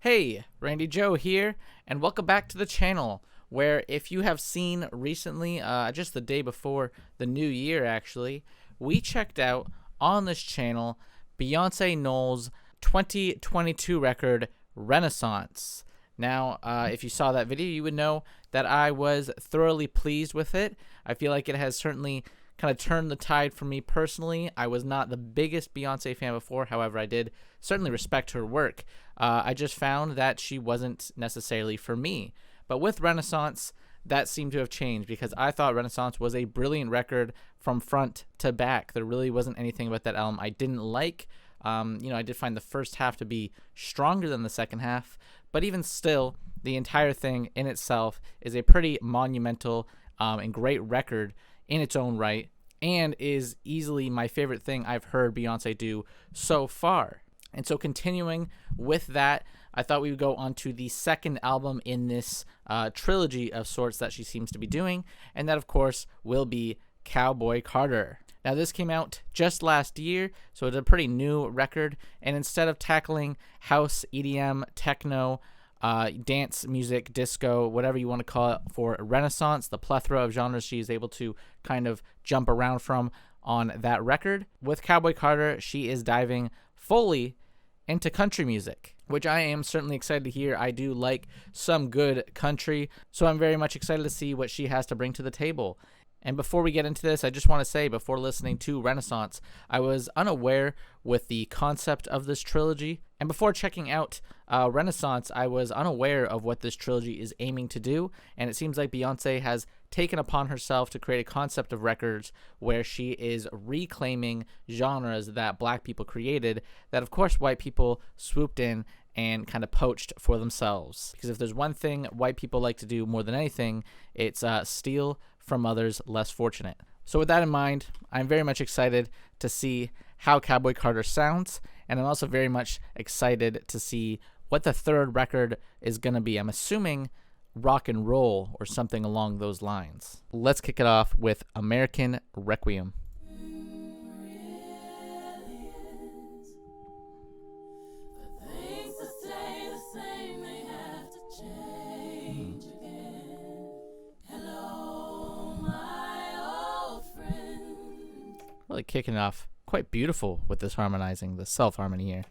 Hey, Randy Joe here, and welcome back to the channel, where if you have seen recently, just the day before the new year actually, we checked out on this channel Beyonce Knowles' 2022 record, Renaissance. Now, if you saw that video, you would know that I was thoroughly pleased with it. I feel like it has certainly kind of turned the tide for me personally. I was not the biggest Beyonce fan before, however, I did certainly respect her work. I just found that she wasn't necessarily for me. But with Renaissance, that seemed to have changed because I thought Renaissance was a brilliant record from front to back. There really wasn't anything about that album I didn't like. I did find the first half to be stronger than the second half, but even still, the entire thing in itself is a pretty monumental and great record in its own right, and is easily my favorite thing I've heard Beyonce do so far. And so continuing with that, I thought we would go on to the second album in this trilogy of sorts that she seems to be doing, and that, of course, will be Cowboy Carter. Now, this came out just last year, so it's a pretty new record, and instead of tackling house, EDM, techno, dance music, disco, whatever you want to call it, for Renaissance, the plethora of genres she is able to kind of jump around from on that record, with Cowboy Carter, she is diving fully into country music, which I am certainly excited to hear. I do like some good country, so I'm very much excited to see what she has to bring to the table. And before we get into this, I just want to say, before listening to Renaissance, I was unaware with the concept of this trilogy. And before checking out Renaissance, I was unaware of what this trilogy is aiming to do. And it seems like Beyonce has taken upon herself to create a concept of records where she is reclaiming genres that black people created, that of course white people swooped in and kind of poached for themselves. Because if there's one thing white people like to do more than anything, it's steal from others less fortunate. So with that in mind, I'm very much excited to see how Cowboy Carter sounds, and I'm also very much excited to see what the third record is going to be. I'm assuming rock and roll or something along those lines. Let's kick it off with American Requiem. Really kicking it off quite beautiful with this harmonizing, the self-harmony here.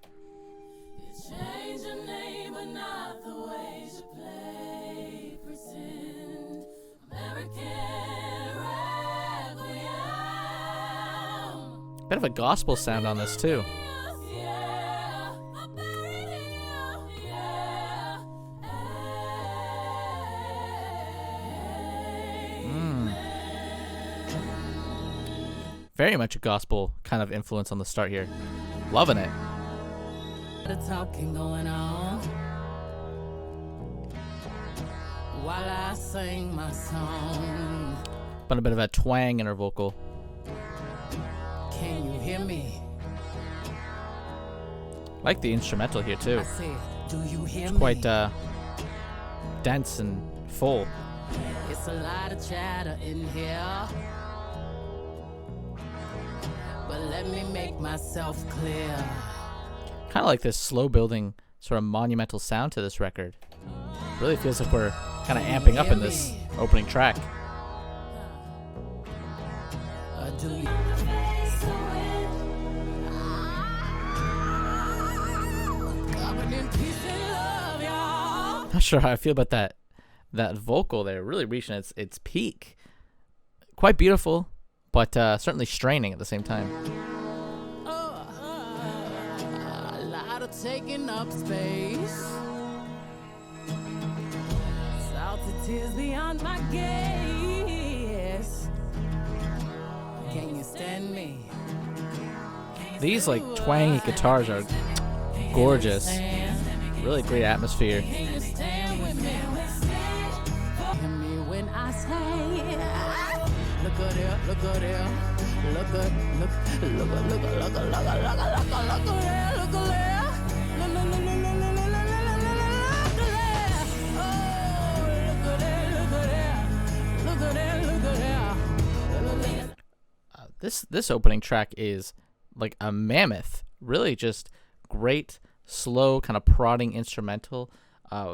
Bit of a gospel sound on this too. Very much a gospel kind of influence on the start here. Loving it. The talking going on while I sing my song. But a bit of a twang in her vocal. Can you hear me? Like the instrumental here too. I said, do you hear it's quite me? Dense and full. It's a lot of chatter in here, but let me make myself clear. Kind of like this slow building sort of monumental sound to this record. Really feels like we're kind of amping up in this opening track. Do you? Not sure how I feel about that vocal there. Really reaching its peak. Quite beautiful, but certainly straining at the same time. A lot of taking up space. Salty tears beyond my gaze. Can you stand me? These like twangy guitars are gorgeous. Really great atmosphere. Can you stand with me? Hear me when I say, look at there, look at there, look at, look at there, look at there, look at there. This opening track is like a mammoth. Really just great slow, kind of prodding instrumental.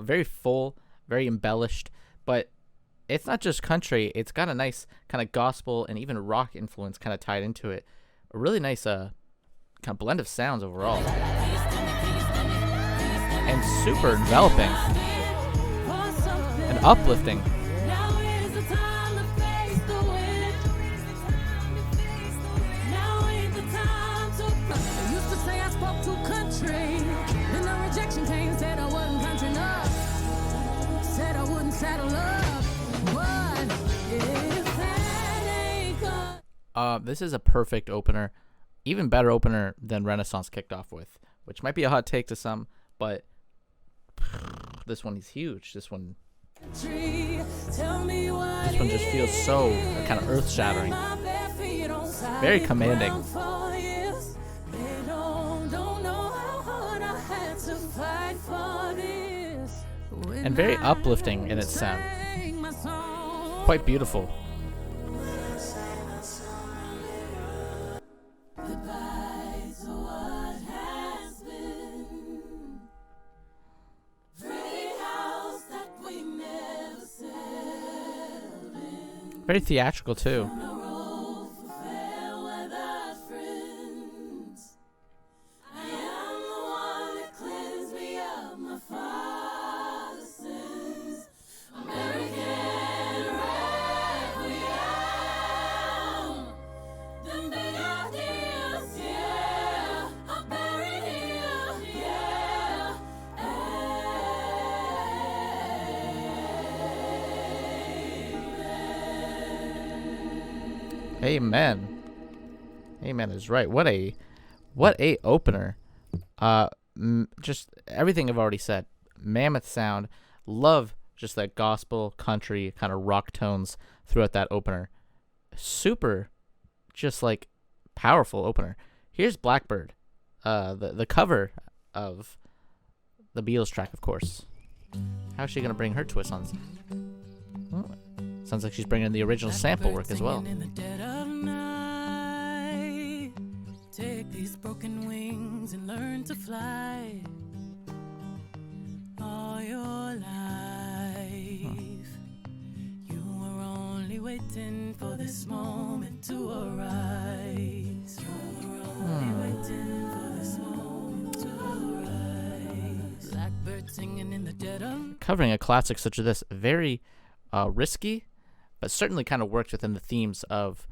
Very full, very embellished, but it's not just country. It's got a nice kind of gospel and even rock influence kind of tied into it. A really nice kind of blend of sounds overall. And super enveloping and uplifting. This is a perfect opener, even better opener than Renaissance kicked off with, which might be a hot take to some, but this one is huge. This one just feels so kind of earth-shattering, very commanding, and very uplifting in its sound. Quite beautiful. Very theatrical too. Amen. Amen is right. What a opener. Just everything I've already said. Mammoth sound. Love just that gospel, country, kind of rock tones throughout that opener. Super, just like powerful opener. Here's Blackbird, the cover of the Beatles track, of course. How's she gonna bring her twist on? Oh, sounds like she's bringing the original sample work as well. Take these broken wings and learn to fly. All your life, you were only waiting for this moment to arise. You were only waiting for this moment to arise. Blackbird singing in the dead of... Covering a classic such as this, very risky, but certainly kind of works within the themes of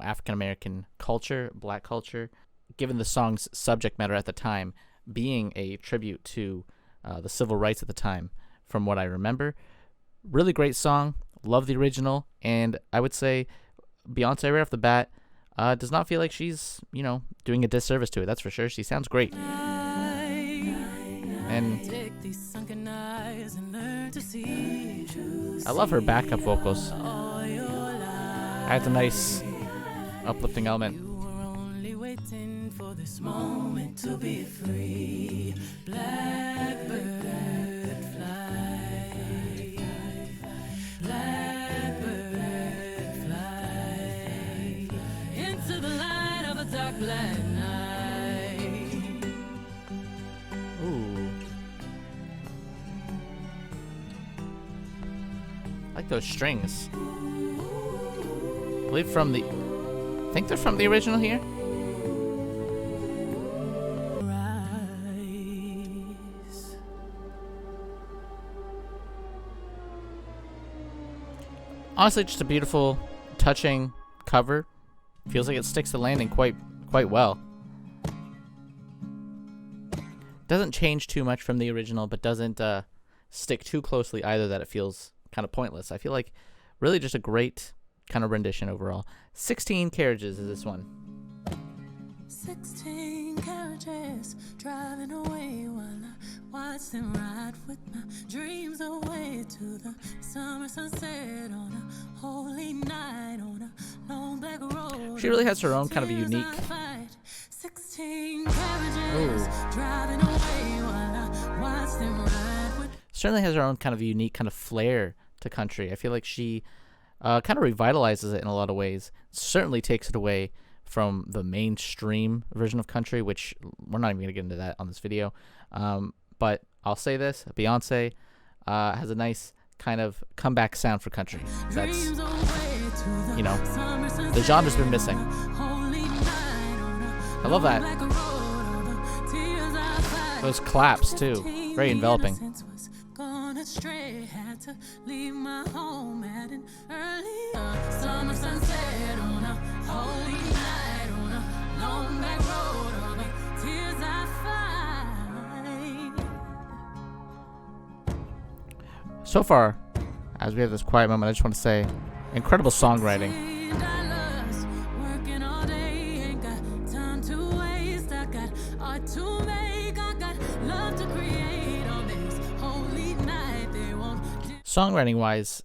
African-American culture, black culture, given the song's subject matter at the time being a tribute to the civil rights at the time, from what I remember. Really great song. Love the original. And I would say Beyonce right off the bat does not feel like she's, doing a disservice to it. That's for sure. She sounds great. And I love her backup vocals. Adds a nice uplifting element. You were only waiting for this moment to be free. Blackbird fly. Blackbird fly. Into the light of a dark black night. Ooh. I like those strings. I believe I think they're from the original here. Honestly, just a beautiful, touching cover. Feels like it sticks the landing quite well. Doesn't change too much from the original, but doesn't stick too closely either that it feels kind of pointless. I feel like really just a great kind of rendition overall. 16 Carriages is this one. 16 carriages driving away while I watch them ride with my dreams away to the summer sunset on a holy night on a long black road. She really has her own kind of a unique. 16 carriages driving away while I watch them ride with. Certainly has her own kind of unique kind of flair to country. I feel like she kind of revitalizes it in a lot of ways. Certainly takes it away from the mainstream version of country, which we're not even going to get into that on this video. But I'll say this, Beyonce has a nice kind of comeback sound for country. That's, you know, the genre's been missing. I love that. Those claps too, very enveloping. So far, as we have this quiet moment, I just want to say, incredible songwriting. Songwriting wise,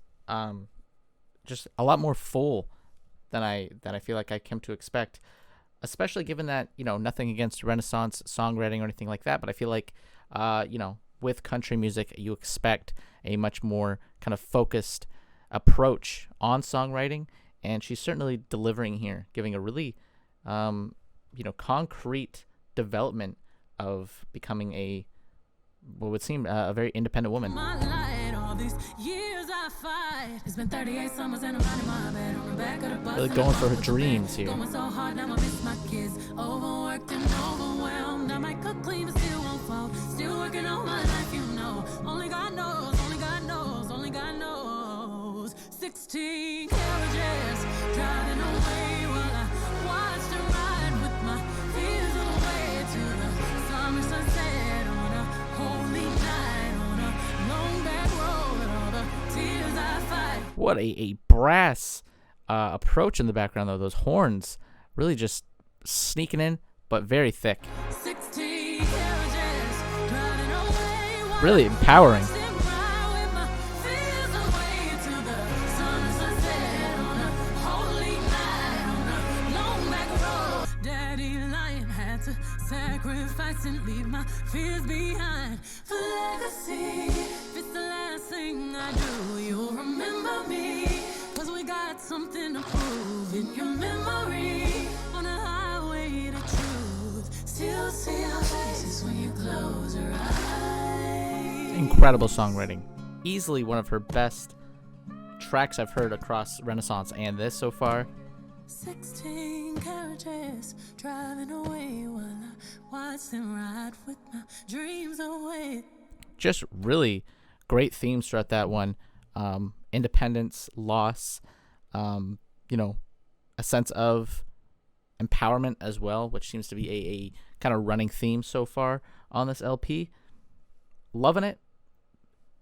just a lot more full than I feel like I came to expect, especially given that, you know, nothing against Renaissance songwriting or anything like that, but I feel like, you know, with country music, you expect a much more kind of focused approach on songwriting, and she's certainly delivering here, giving a really, you know, concrete development of becoming a, what would seem a very independent woman. Really going for her dreams here. Still working on my life, you know. Only God knows, only God knows, only God knows. 16 carriages driving away while I watched her ride with my fears away to the summer sunset on a holy night on a long back road. All the tears I fight. What a brass approach in the background, though. Those horns really just sneaking in, but very thick. 16 really empowering. Daddy Lion had to sacrifice and leave my fears behind for legacy. If it's the last thing I do, you'll remember me, 'cause we got something to prove in your memory. On a highway to truth, still see our faces when you close your eyes. Incredible songwriting. Easily one of her best tracks I've heard across Renaissance and this so far. 16 carriages driving away while I watch them ride with my dreams away. Just really great themes throughout that one. Independence, loss, you know, a sense of empowerment as well, which seems to be a kind of running theme so far on this LP. Loving it.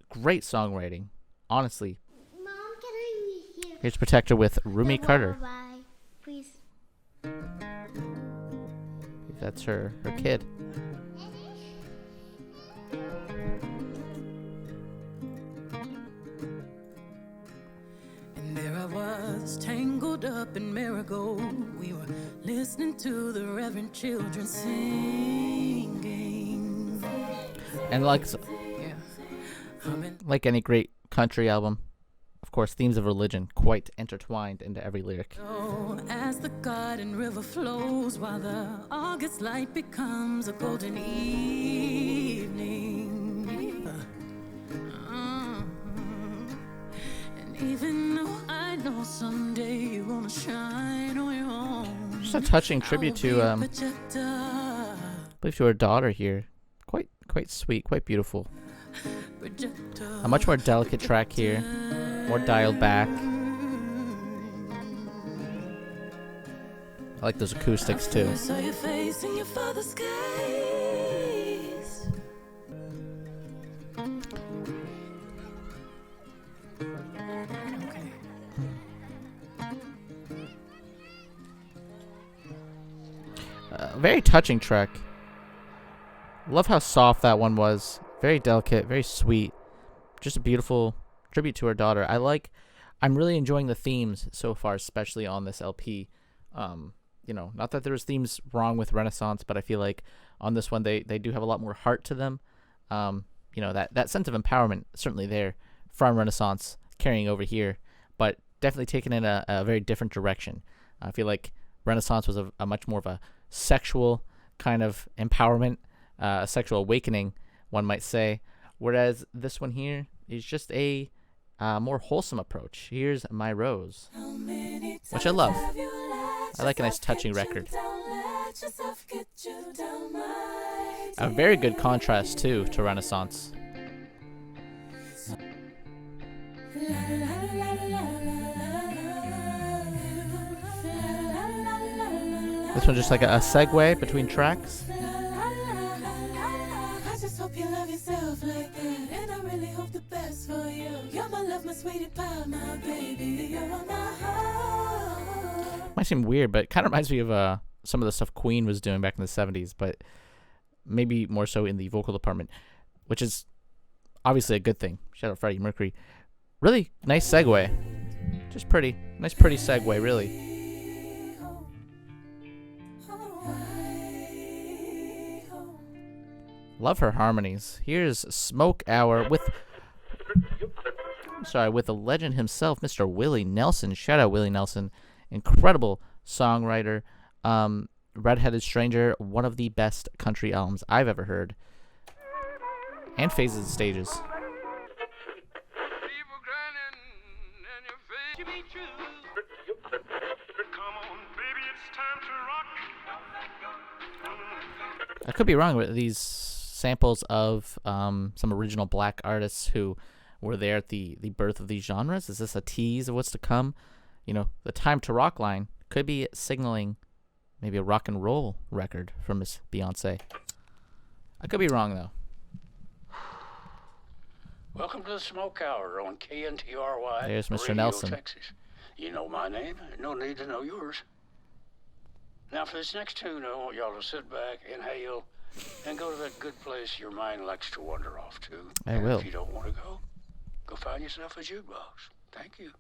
Great songwriting, honestly. Mom, can I hear? Here's Protector with Rumi Carter. Please. That's her kid. And there I was, tangled up in marigold. We were listening to the reverend children singing. And like any great country album, of course, themes of religion quite intertwined into every lyric. Oh, as the garden river flows, while the August light becomes a golden evening. And even though I know someday you're gonna shine on your own, Just a touching tribute to, I believe, to her daughter here. Quite sweet, quite beautiful. A much more delicate track here, more dialed back. I like those acoustics too. Very touching track. Love how soft that one was. Very delicate, very sweet. Just a beautiful tribute to her daughter. I'm really enjoying the themes so far, especially on this LP. You know, not that there's themes wrong with Renaissance, but I feel like on this one they do have a lot more heart to them. You know, that sense of empowerment certainly there from Renaissance carrying over here, but definitely taken in a very different direction. I feel like Renaissance was a much more of a sexual kind of empowerment, a sexual awakening, one might say. Whereas this one here is just a more wholesome approach. Here's My Rose, which I love. I like a nice touching record. A very good contrast, too, to Renaissance. This one's just like a segue between tracks. I just hope you love yourself like that, and I really hope the best for you. You're my love, my sweetie pie, my baby. You're on my heart. Might seem weird, but it kind of reminds me of some of the stuff Queen was doing back in the 70s, but maybe more so in the vocal department, which is obviously a good thing. Shout out Freddie Mercury. Really nice segue. Just pretty. Nice, pretty segue, really. Love her harmonies. Here's Smoke Hour with the legend himself, Mr. Willie Nelson. Shout out Willie Nelson. Incredible songwriter. Redheaded Stranger, one of the best country albums I've ever heard. And Phases and Stages. I could be wrong with these samples of some original black artists who were there at the birth of these genres. Is this a tease of what's to come? You know, the Time to Rock line could be signaling maybe a rock and roll record from Miss Beyonce. I could be wrong, though. Welcome to the Smoke Hour on KNTRY. There's Mr. Radio, Nelson. Texas. You know my name. No need to know yours. Now, for this next tune, I want y'all to sit back, inhale, and go to that good place your mind likes to wander off to. I And will. If you don't want to go find yourself a jukebox. Thank you.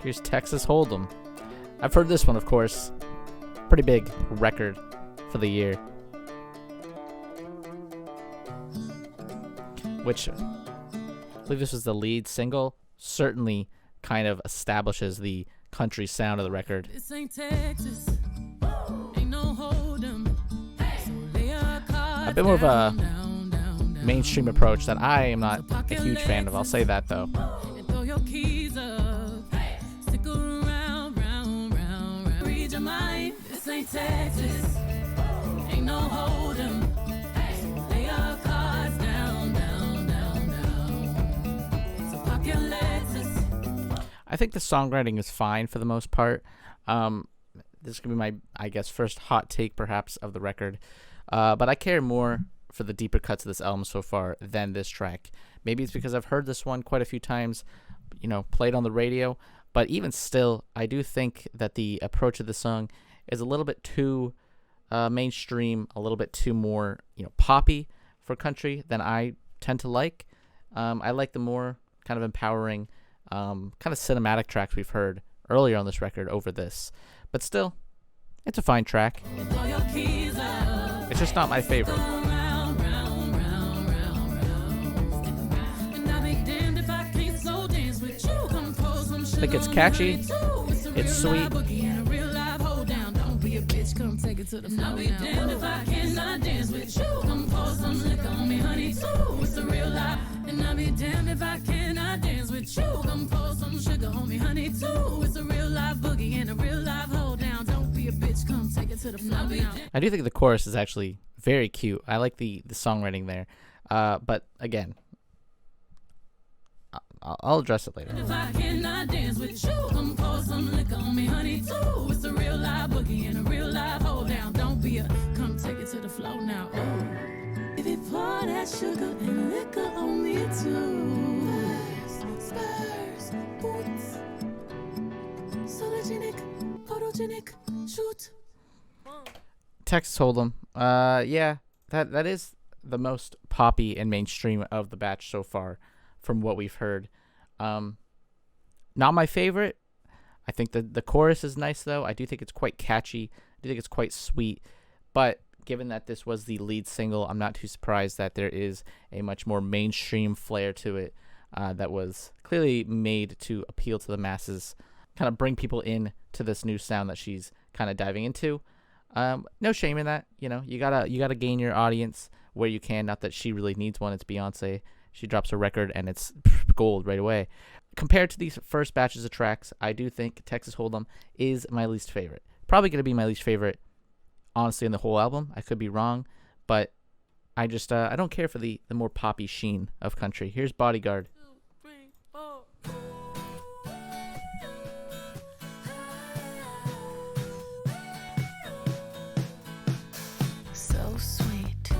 Here's Texas Hold'em. I've heard this one, of course. Pretty big record for the year. Which, I believe this was the lead single. Certainly kind of establishes the country sound of the record. This ain't Texas. Ain't no hold'em. So lay your cards A bit more of a down. mainstream approach that I am not a huge fan of. I'll say that, though. And throw your keys up. Stick around, round. Read your mind. This ain't Texas. Ain't no hold'em. So lay your cards down. So pop your Lexus. I think the songwriting is fine for the most part. This is going to be my, I guess, first hot take, perhaps, of the record. But I care more for the deeper cuts of this album so far than this track. Maybe it's because I've heard this one quite a few times, you know, played on the radio. But even still, I do think that the approach of the song is a little bit too mainstream, a little bit too more, you know, poppy for country than I tend to like. I like the more kind of empowering, kind of cinematic tracks we've heard earlier on this record over this. But still, it's a fine track. Throw your keys up. It's just not my favorite. Round. And I'll be damned if I can't slow dance with you. Compose some sugar think it's on catchy. me too. It's a It's real live sweet. boogie and a real live hold down. Don't be a bitch, come take it to the floor. I'll be damned if I cannot dance with you. Compose some liquor on me, honey, too. It's a real live. And I'll be damned if I cannot dance with you. Compose some sugar on me, honey, too. It's a real live boogie and a real live hold down. Don't be a bitch, come take it to the floor. Now. I do think the chorus is actually very cute. I like the songwriting there. But again, I'll address it later. If I cannot dance with you, come pour some liquor on me, honey, too. It's a real live boogie and a real live hold down. Don't be a, come take it to the floor now. Oh. If you pour that sugar and liquor on me, too. Spurs, boots, sologenic, photogenic, shoot. Texas Hold'em. Yeah, that is the most poppy and mainstream of the batch so far, from what we've heard. Not my favorite. I think the chorus is nice, though. I do think it's quite catchy. I do think it's quite sweet. But given that this was the lead single, I'm not too surprised that there is a much more mainstream flair to it that was clearly made to appeal to the masses, kind of bring people in to this new sound that she's kind of diving into. No shame in that. You know, you gotta gain your audience where you can. Not that she really needs one. It's Beyonce. She drops a record and it's gold right away. Compared to these first batches of tracks, I do think Texas Hold'em is my least favorite. Probably going to be my least favorite, honestly, in the whole album. I could be wrong, but I just I don't care for the more poppy sheen of country. Here's Bodyguard. 2, 3, 4. So sweet.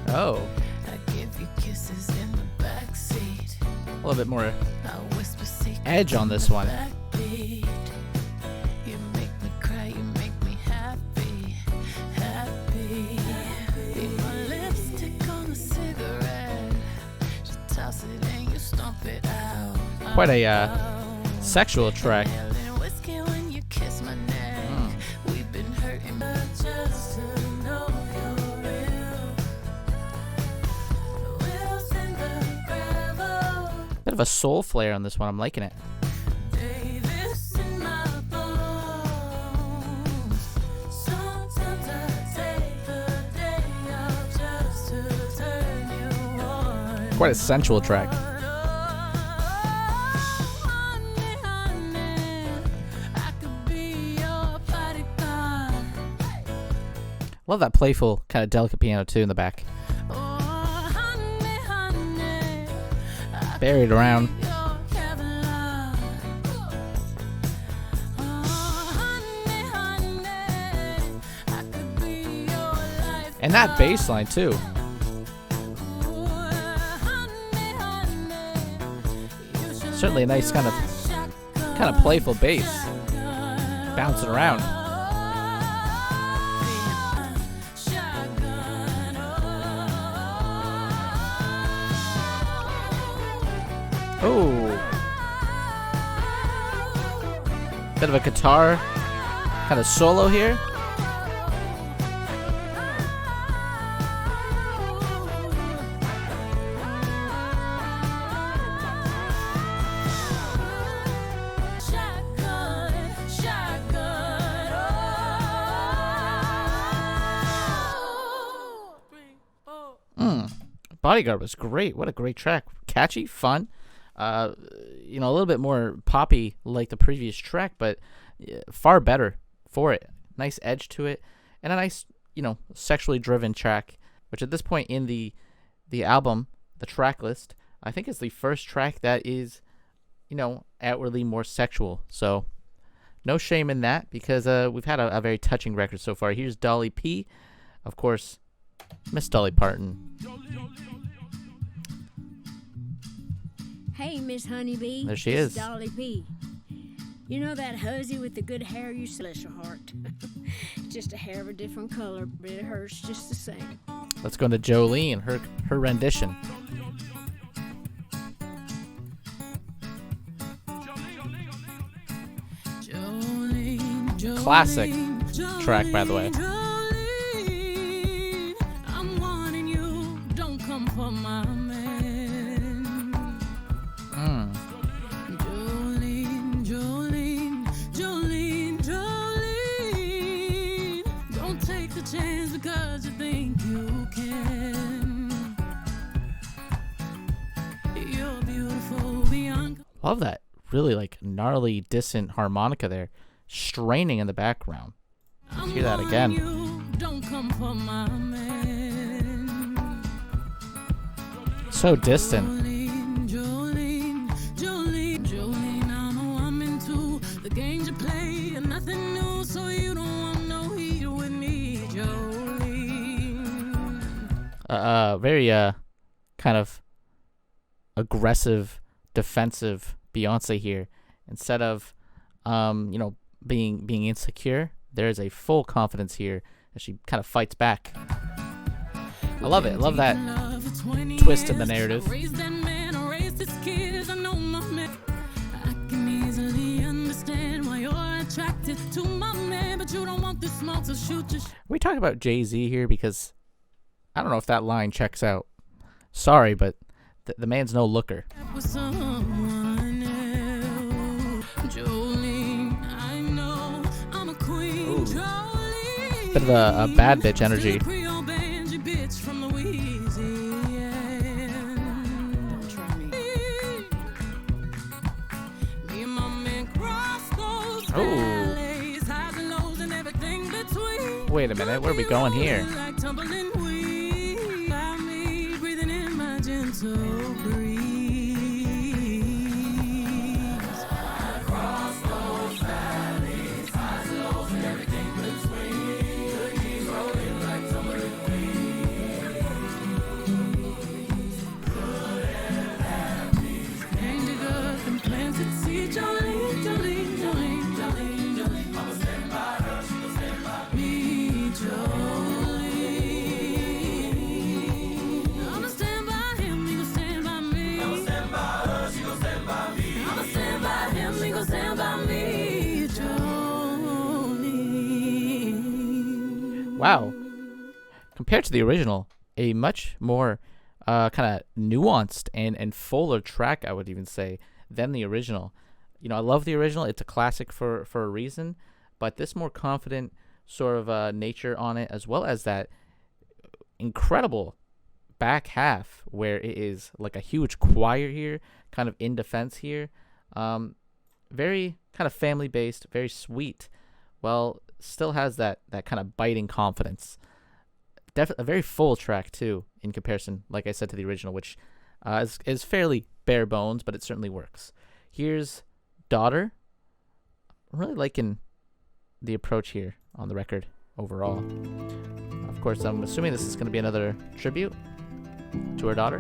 Oh, I give you kisses in the backseat. a little bit more I whisper secrets edge on in this the one. backbeat. You make me cry, you make me happy, happy. Be my lipstick on a cigarette. Just toss it and you stomp it out. Quite a sexual track. Yelling whiskey when you kiss my neck. We've been hurting, but just to know you're real. We'll sing the gravel. Bit of a soul flair on this one. I'm liking it. Davis in my bones. Sometimes I take the day off just to turn you on. Quite a sensual track. Honey, honey, I could be your bodyguard. Love that playful, kind of delicate piano too in the back. Oh, honey, honey, I Buried around. could be your Kevlar. Oh, honey, honey, I could be your life. And that bass line too. Certainly a nice kind of playful bass. Bouncing around. Oh. Bit of a guitar kind of solo here. Bodyguard was great. What a great track. Catchy, fun. A little bit more poppy like the previous track, but far better for it. Nice edge to it. And a nice, sexually driven track, which at this point in the album, the track list, I think is the first track that is, outwardly more sexual. So no shame in that because we've had a very touching record so far. Here's Dolly P. Of course, Miss Dolly Parton. Hey, Miss Honeybee. There she It's is. Dolly P. You know that huzzy with the good hair? You bless your heart. Just a hair of a different color, but it hurts just the same. Let's go into Jolene, her rendition. Classic track, by the way. Jolene, I'm wanting you. Don't come for my man. Jolene, Jolene, Jolene, Jolene. Don't take the chance because you think you can. You're beautiful beyond. Love that really gnarly, distant harmonica there, straining in the background. Let's hear that again. Don't come for my man. So distant. Jolene, Jolene, Jolene, I know I'm into the games you play and nothing new, so you don't want no heat with me, Jolene. Very kind of aggressive, defensive Beyonce here. Instead of being insecure, there is a full confidence here as she kind of fights back. I love it. I love that twist in the narrative. Raise that man or raise his kids, I know my man. I can easily understand why you're attracted to my man, but you don't want the smoke, so shoot your We talk about Jay-Z here because I don't know if that line checks out. Sorry, but the man's no looker. with someone else. Jolene, I know I'm a queen. Ooh. of a bad bitch energy. Creole banjo bitch from Louisiana. Don't try me. Me and my man crossed those valleys, highs and lows and everything between. Wait a minute, where are we going here? Like tumbling weeds, by me breathing in my gentle breeze. Across those valleys, highs and lows and everything between. Good knees rolling like tumbling weeds. Good and happy. Came to good and planted seed. Jolene, Jolene, Jolene, Jolene, Jolene. I'ma stand by her, she gon' stand by me, Jolene. I'ma stand by him, he gon' stand by me. I'ma stand by her, she gon' stand by me. I'ma stand by him, he gon' stand by me, Jolene. Wow. Compared to the original, a much more kind of nuanced and fuller track, I would even say, than the original. You know, I love the original. It's a classic for a reason, but this more confident sort of nature on it, as well as that incredible back half where it is like a huge choir here, kind of in defense here. Very kind of family based, very sweet. Well, still has that kind of biting confidence. A very full track too, in comparison, like I said, to the original, which is fairly bare bones, but it certainly works. Here's Daughter. I'm really liking the approach here on the record overall. Of course, I'm assuming this is going to be another tribute to her daughter.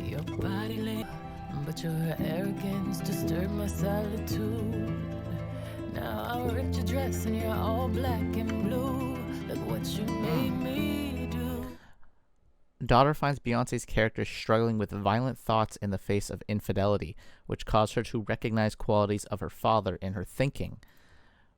Your body lay, but your arrogance disturbed my solitude. Now I ripped your dress and you're all black and blue. Look what you made me do. Daughter finds Beyonce's character struggling with violent thoughts in the face of infidelity, which caused her to recognize qualities of her father in her thinking.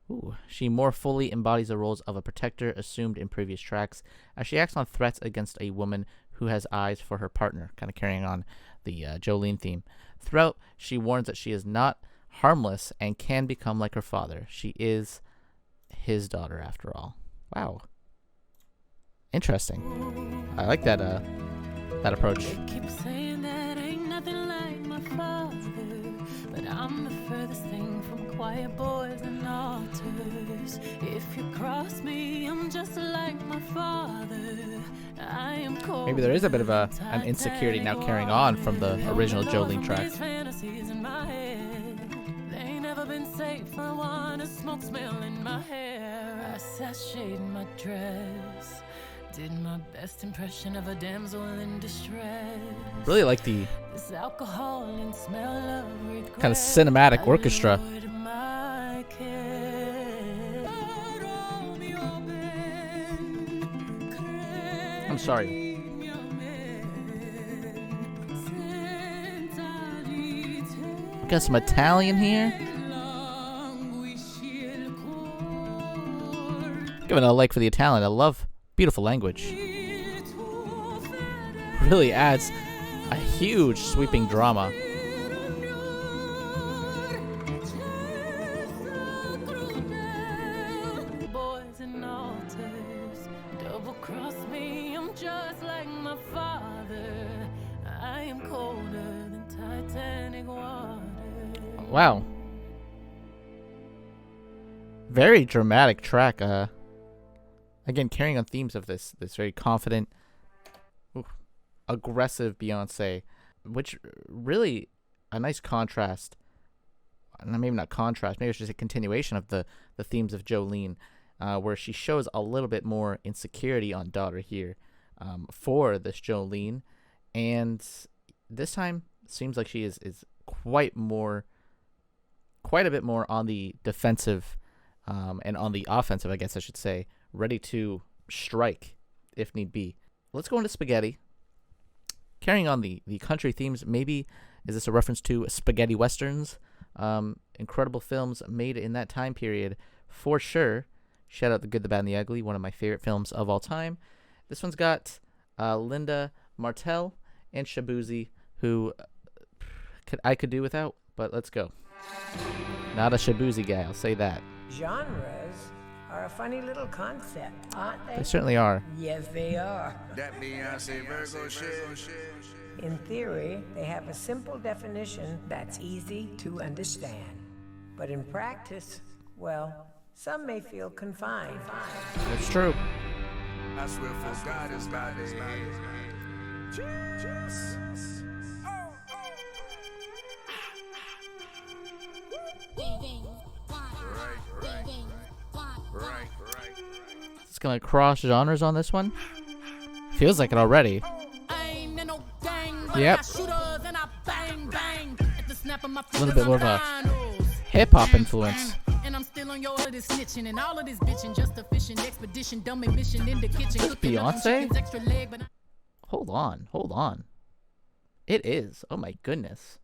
Ooh, she more fully embodies the roles of a protector assumed in previous tracks, as she acts on threats against a woman who has eyes for her partner, kind of carrying on the Jolene theme. Throughout, she warns that she is not harmless and can become like her father. She is his daughter after all. Wow. Interesting. I like that approach. They keep saying that ain't nothing like my father, but I'm the furthest thing from quiet boys and altars. If you cross me, I'm just like my father. I am cold. Maybe there is a bit of an insecurity now carrying on from the original Jolene track. Fantasies in my head. They ain't never been safe for one. A smoke smell in my hair. I sashayed in my dress. Did my best impression of a damsel in distress. Really like the This alcohol and smell of regret. kind of cinematic orchestra. Lowered my care. I'm sorry. Got some Italian here. Giving a like for the Italian. I love beautiful language. Really adds a huge sweeping drama. Boys and altars, double cross me. I'm just like my father. I am colder than Titanic water. Wow. Very dramatic track. Again, carrying on themes of this very confident, aggressive Beyonce, which really a nice contrast. Maybe not contrast. Maybe it's just a continuation of the themes of Jolene, where she shows a little bit more insecurity on Daughter here for this Jolene, and this time seems like she is quite a bit more on the defensive and on the offensive, I guess I should say, ready to strike if need be. Let's go into Spaghetti. Carrying on the country themes, maybe is this a reference to spaghetti westerns? Incredible films made in that time period for sure. Shout out The Good, the Bad, and the Ugly, one of my favorite films of all time. This one's got Linda Martell and Shabuzi, who I could do without, but let's go. Not a Shabuzi guy, I'll say that. Genres are a funny little concept, aren't they? They certainly are. Yes, they are. That Beyonce Virgo shit. In theory, they have a simple definition that's easy to understand. But in practice, well, some may feel confined. It's true. I swear for God it's about this. Right. It's gonna cross genres on this one. Feels like it already. Yep. A little bit more of a hip hop influence. And I'm still on your this snitching and all of this bitching, just a fishing expedition, dumb mission in the kitchen. Beyonce? Hold on. It is. Oh my goodness.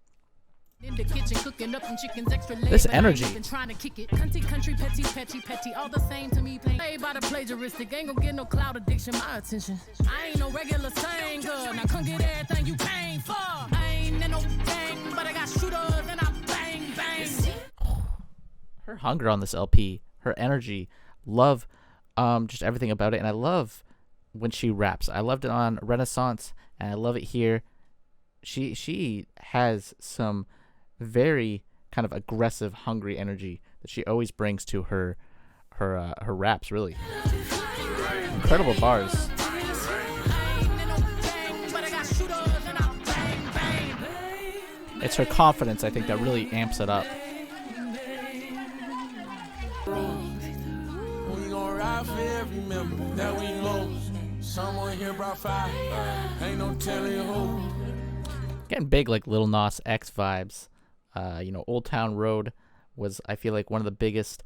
In the kitchen, cooking up some chickens extra leg, This but I ain't energy. even trying to kick it. Country, petty, all the same to me. Play by the plagiaristic, ain't gonna get no cloud addiction. My attention. I ain't no regular singer. Now come get everything you came for. I ain't in no gang, but I got shooters and I bang. Her hunger on this LP, her energy, love, just everything about it, and I love when she raps. I loved it on Renaissance, and I love it here. She has some very kind of aggressive, hungry energy that she always brings to her raps. Really incredible bars. It's her confidence, I think, that really amps it up. We gon' ride for every member that we lose. Someone here brought fire. Ain't no telling who. Getting big like Lil Nas X vibes. Old Town Road was, I feel like, one of the biggest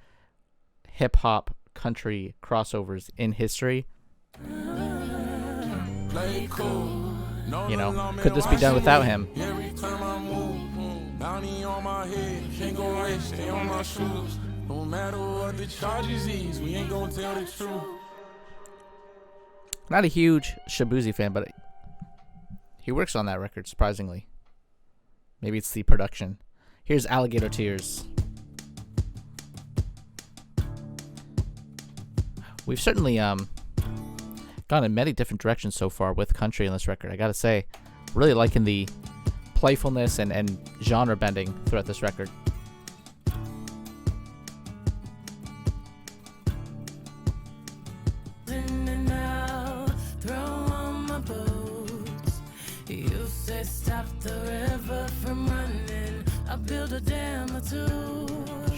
hip hop country crossovers in history. Play cool. Could this be done without him? Every time I move, bounty on my head, can't go away, stay on my shoes. No matter what the charges is, we ain't gonna tell the truth. Not a huge Shabuzi fan, but he works on that record, surprisingly. Maybe it's the production. Here's Alligator Tears. We've certainly gone in many different directions so far with country in this record. I gotta say, really liking the playfulness and genre bending throughout this record.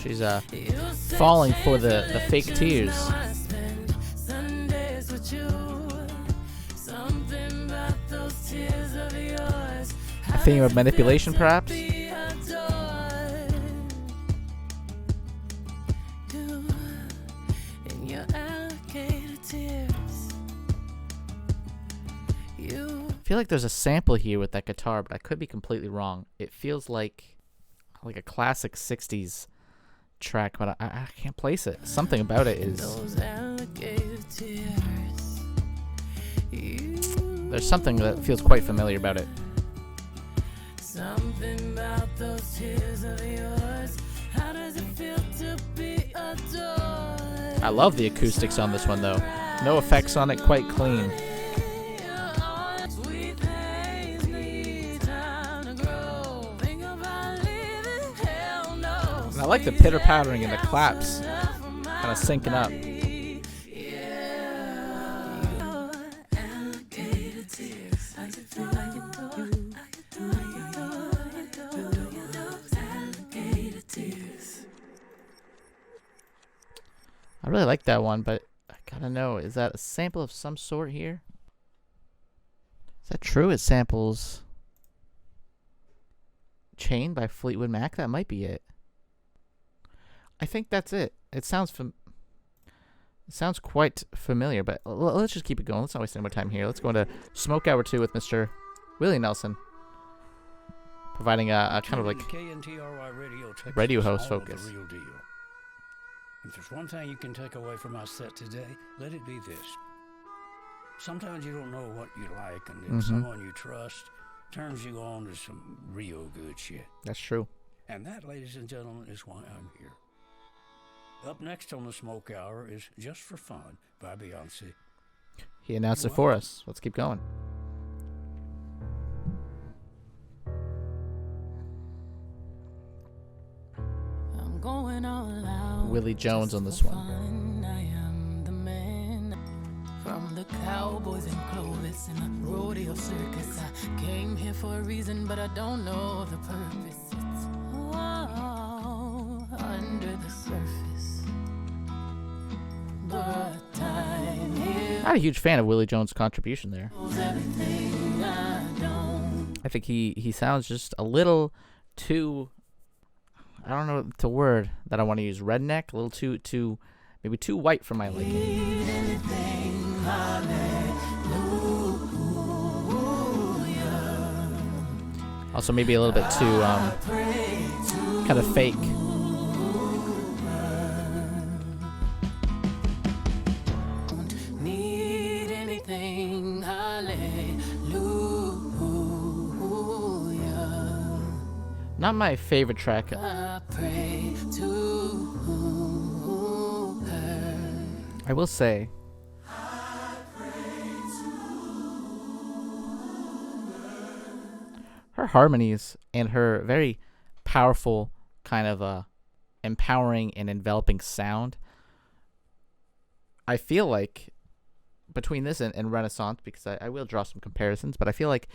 She's falling for the fake tears. Theme of manipulation, perhaps? I feel like there's a sample here with that guitar, but I could be completely wrong. It feels like a classic 60s track, but I can't place it. Something about it is... There's something that feels quite familiar about it. Something about those tears of yours. How does it feel to be adored? I love the acoustics on this one, though. No effects on it, quite clean. And I like the pitter-pattering and the claps kind of syncing up. I really like that one, but I gotta know, is that a sample of some sort here? Is that true? It samples Chain by Fleetwood Mac? That might be it. I think that's it. It sounds quite familiar, but let's just keep it going. Let's not waste any more time here. Let's go into Smoke Hour 2 with Mr. Willie Nelson, providing a kind of like radio host focus. Real deal. If there's one thing you can take away from my set today, let it be this. Sometimes you don't know what you like, and then someone you trust turns you on to some real good shit. That's true. And that, ladies and gentlemen, is why I'm here. Up next on the Smoke Hour is Just for Fun by Beyonce. He announced it for us. Let's keep going. I'm going all out. Willie Jones on this Just for one. fun. I am the man from the Cowboys and Clovis and the rodeo circus. I came here for a reason, but I don't know the purpose. It's all under the surface. But time heals Not a huge fan of Willie Jones' contribution there. everything I don't. I think he sounds just a little too, I don't know the word that I want to use, redneck, a little too maybe too white for my liking. Need anything, hallelujah. Also maybe a little bit too Pray to kind of fake. need anything, hallelujah. Not my favorite track. I pray to her. I will say her harmonies and her very powerful kind of empowering and enveloping sound. I feel like between this and Renaissance, because I will draw some comparisons, but I feel like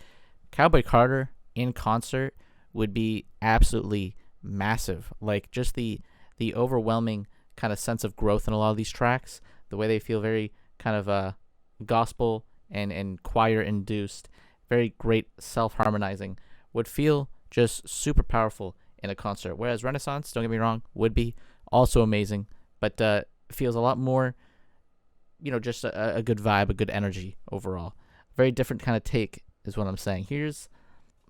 Cowboy Carter in concert would be absolutely massive. Like just the overwhelming kind of sense of growth in a lot of these tracks, the way they feel very kind of gospel and choir induced, very great self-harmonizing, would feel just super powerful in a concert. Whereas Renaissance, don't get me wrong, would be also amazing, but feels a lot more, just a good vibe, a good energy overall. Very different kind of take is what I'm saying. Here's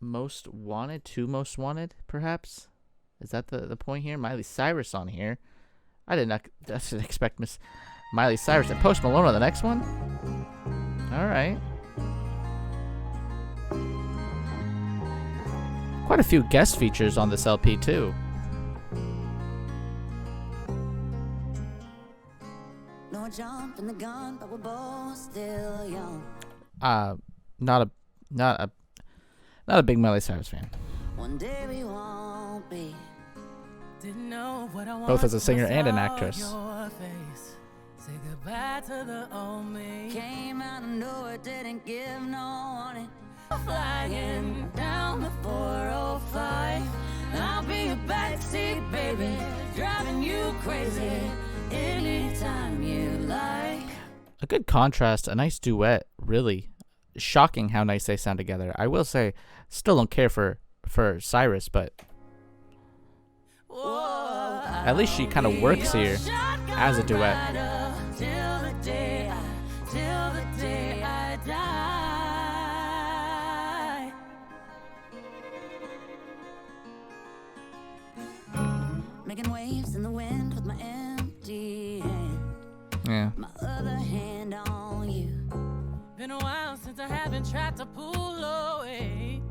Most Wanted, to Most Wanted, perhaps? Is that the point here? Miley Cyrus on here. I didn't expect Miss Miley Cyrus and Post Malone on the next one. All right. Quite a few guest features on this LP too. No jump in the gun, but we're both still young. Not a big Miley Cyrus fan. One day we won't be. Didn't know what I Both as a singer wanted, and an saw actress. your face. Say goodbye to the old me. Came out of nowhere, didn't give no warning. Flying down the 405. I'll be a backseat baby, driving you crazy anytime you like. A good contrast, a nice duet, really. Shocking how nice they sound together. I will say, still don't care for Cyrus, but Whoa, at least she kind of works here as a duet. Till the day I die. Making waves in the wind with my empty hand. Yeah. My other hand on you. Been a while since I haven't tried to pull away,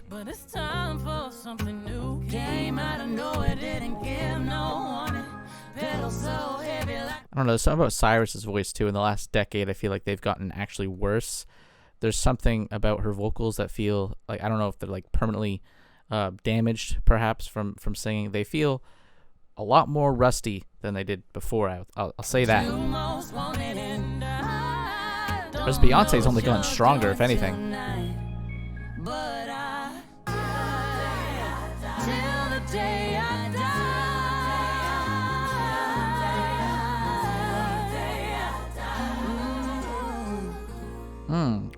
but it's time for something new. Came out of nowhere, didn't give no warning. Pedal so heavy like I don't know, there's something about Cyrus's voice too. In the last decade, I feel like they've gotten actually worse. There's something about her vocals that feel like, I don't know if they're like permanently damaged, perhaps from singing. They feel a lot more rusty than they did before. I'll say that. you most wanted, and I don't Whereas Beyonce's know only gotten just stronger, if what anything. tonight, but till the day I die.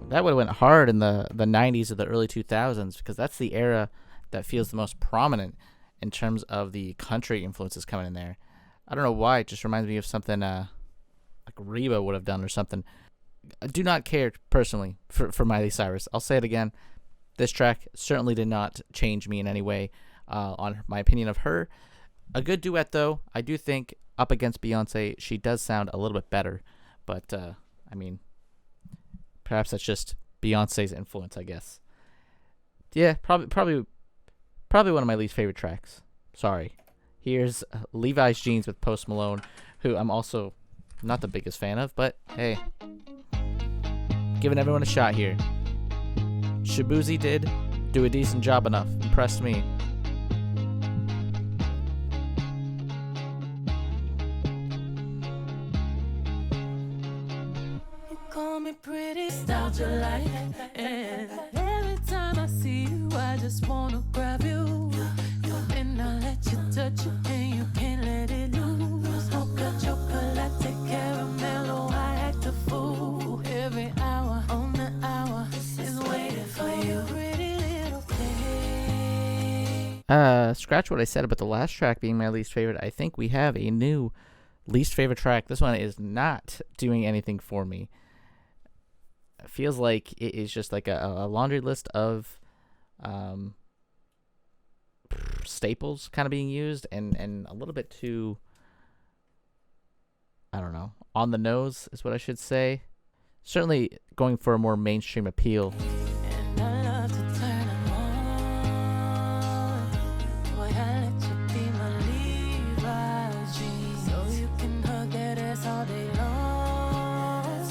That would have went hard in the 90s or the early 2000s, because that's the era that feels the most prominent in terms of the country influences coming in there. I don't know why, it just reminds me of something like Reba would have done or something. I do not care personally for Miley Cyrus. I'll say it again. This track certainly did not change me in any way on my opinion of her. A good duet, though. I do think up against Beyonce, she does sound a little bit better. But, I mean, perhaps that's just Beyonce's influence, I guess. Yeah, probably one of my least favorite tracks. Sorry. Here's Levi's Jeans with Post Malone, who I'm also not the biggest fan of, but hey, giving everyone a shot here. Shabuzi did do a decent job enough. Impressed me. You call me pretty, start your life. And every time I see you, I just wanna grab you. And I let you touch it, and you can't let it loose. Mocha chocolate, caramel, oh, I act a fool. Every hour on the hour is waiting for you, pretty little thing. Scratch what I said about the last track being my least favorite. I think we have a new least favorite track. This one is not doing anything for me. It feels like it is just like a laundry list of staples kind of being used and a little bit too, I don't know, on the nose is what I should say. Certainly going for a more mainstream appeal. And I love to turn 'em on. Boy, I let you be my Levi's jeans, so you can hug that ass all day long.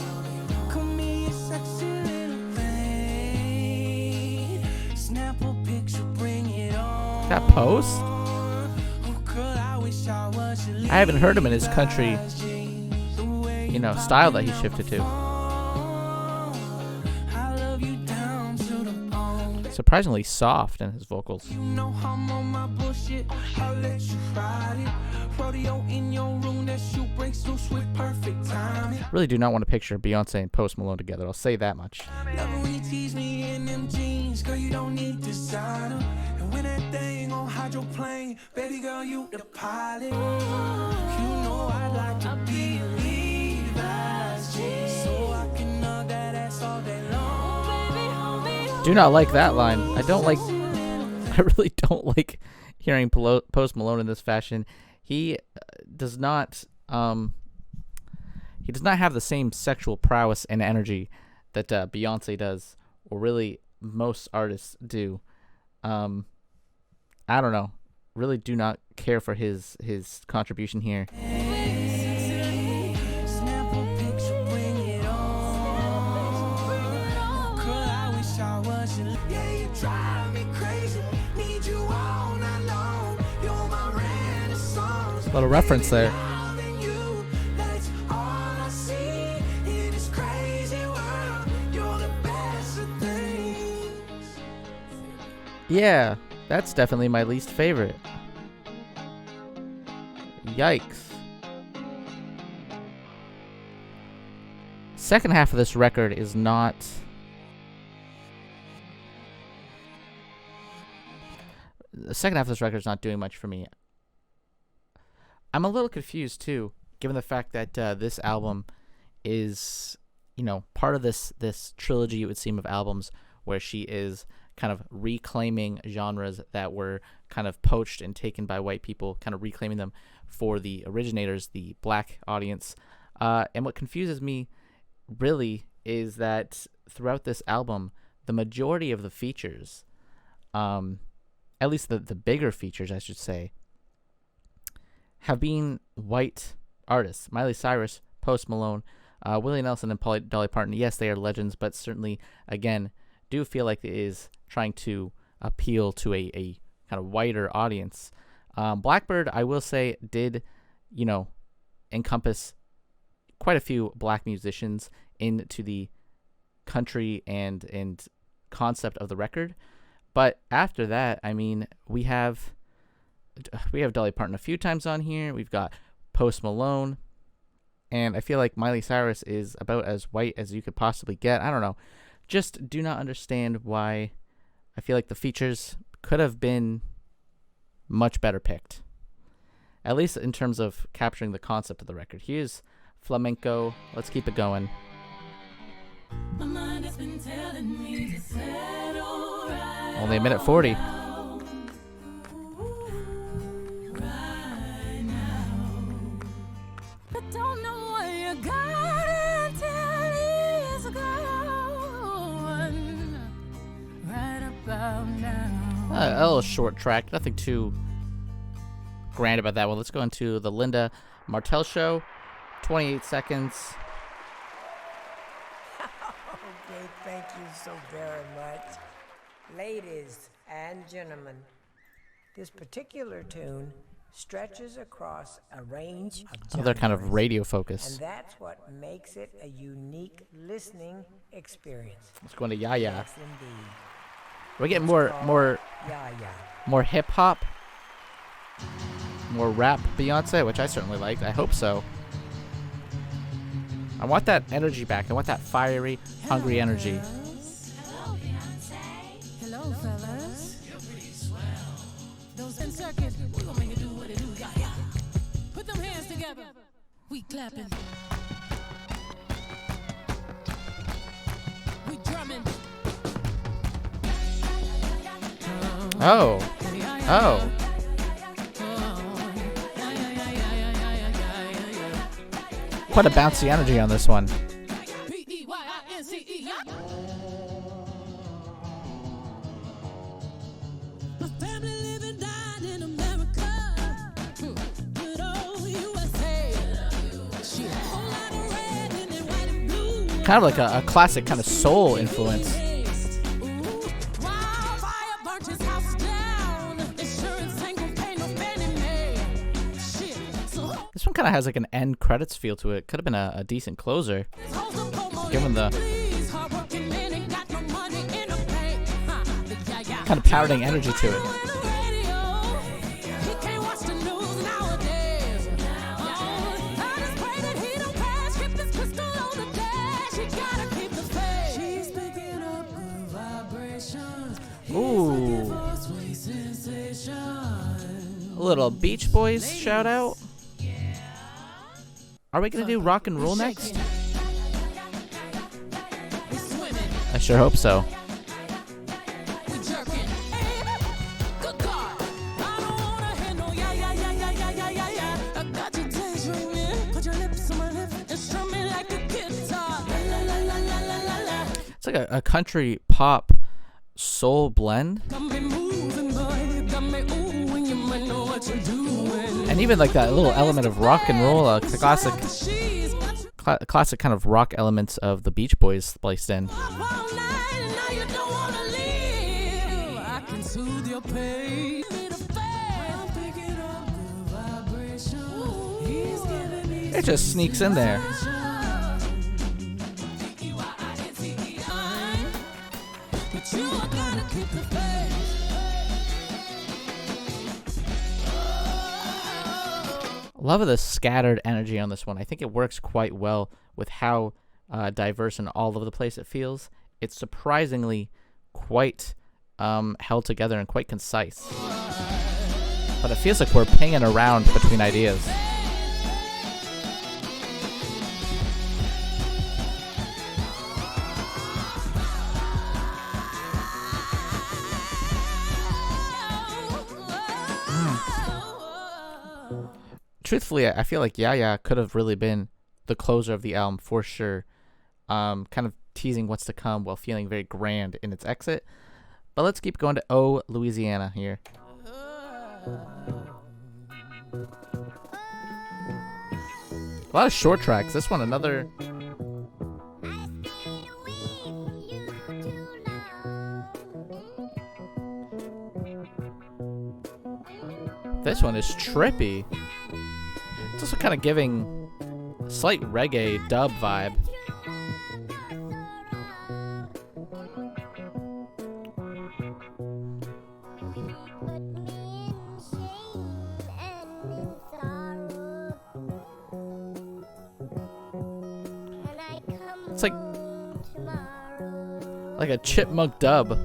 Come me a sexy little thing. Snap a picture, bring it on. That Post? I haven't heard him in his country, style that he shifted to. Surprisingly soft in his vocals. You know I'm on my bullshit, I'll let you ride it. Rodeo in your room, that shoe breaks loose with perfect timing. Really do not want to picture Beyonce and Post Malone together. I'll say that much. Love when you tease me in them jeans, girl, you don't need designer. And when that thing on hydroplane, baby girl, you the pilot. You know I'd like to be a Levi's jeans, so I can hug that ass all day long. Do not like that line. I really don't like hearing Post Malone in this fashion. He does not have the same sexual prowess and energy that Beyonce does, or really most artists do. I don't know. Really do not care for his contribution here. A little reference there. Yeah, that's definitely my least favorite. Yikes. Second half of this record is not... The second half of this record is not doing much for me. I'm a little confused too, given the fact that this album is, part of this trilogy, it would seem, of albums where she is kind of reclaiming genres that were kind of poached and taken by white people, kind of reclaiming them for the originators, the black audience. And what confuses me really is that throughout this album, the majority of the features, at least the bigger features, I should say, have been white artists. Miley Cyrus, Post Malone, Willie Nelson, and Dolly Parton. Yes, they are legends, but certainly, again, do feel like it is trying to appeal to a kind of wider audience. Blackbird, I will say, did, encompass quite a few black musicians into the country and concept of the record. But after that, I mean, we have Dolly Parton a few times on here. We've got Post Malone. And I feel like Miley Cyrus is about as white as you could possibly get. I don't know. Just do not understand why I feel like the features could have been much better picked. At least in terms of capturing the concept of the record. Here's Flamenco. Let's keep it going. My mind has been telling me to settle right. Only a minute 40. Right now. I don't know what you got until years ago. Right about now. A little short track. Nothing too grand about that one. Let's go into the Linda Martell show. 28 seconds. Okay, thank you so very much. Ladies and gentlemen, this particular tune stretches across a range of genres. Oh, they're kind of radio focused. And that's what makes it a unique listening experience. Let's go into Yaya. Yes, indeed. We're getting more Yaya. hip hop, more rap Beyonce, which I certainly liked. I hope so. I want that energy back. I want that fiery, hungry energy. Hello, Beyonce. Hello, fellas. You're pretty swell. Those 10 seconds, we gonna make it do what it do. Yeah. Put them hands together. We clapping. We drumming. Oh. Oh. Quite a bouncy energy on this one. P-E-Y-I-N-C-E. My family live and died in America. Good old USA. Shit, a whole lot of red and then white and blue. Kind of like a classic kind of soul influence. Wildfire burnt his house down. Insurance ain't gonna pay no Fannie Mae. Shit, so This one kind of has like an end credits feel to it. Could have been a decent closer, given the kind of parroting energy to it. Ooh. A little Beach Boys shout out. Are we gonna do rock and roll next? I sure hope so. It's like a country pop soul blend. And even like that little element of rock and roll, classic kind of rock elements of the Beach Boys spliced in. It just sneaks in there. Love of the scattered energy on this one. I think it works quite well with how diverse and all over the place it feels. It's surprisingly quite held together and quite concise. But it feels like we're pinging around between ideas. Truthfully, I feel like Yaya could have really been the closer of the album for sure. Kind of teasing what's to come while feeling very grand in its exit. But let's keep going to Oh, Louisiana here. A lot of short tracks. This one, another... This one is trippy. It's also kind of giving a slight reggae dub vibe. It's like a chipmunk dub.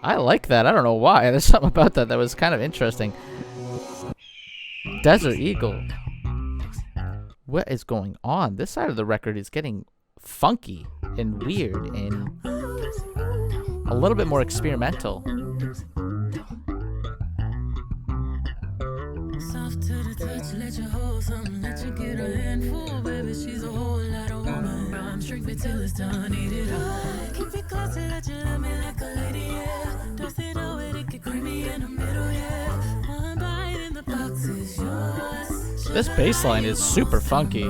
I like that. I don't know why. There's something about that was kind of interesting. Desert Eagle. What is going on? This side of the record is getting funky and weird and a little bit more experimental. Soft to the touch, let you hold something, let you get a handful, baby. She's a whole lot of woman. I'm strictly till it's done, eat it all. Keep it close and let you love me like a lady, yeah. Toast it over, it get creamy in the middle. This bass line is super funky.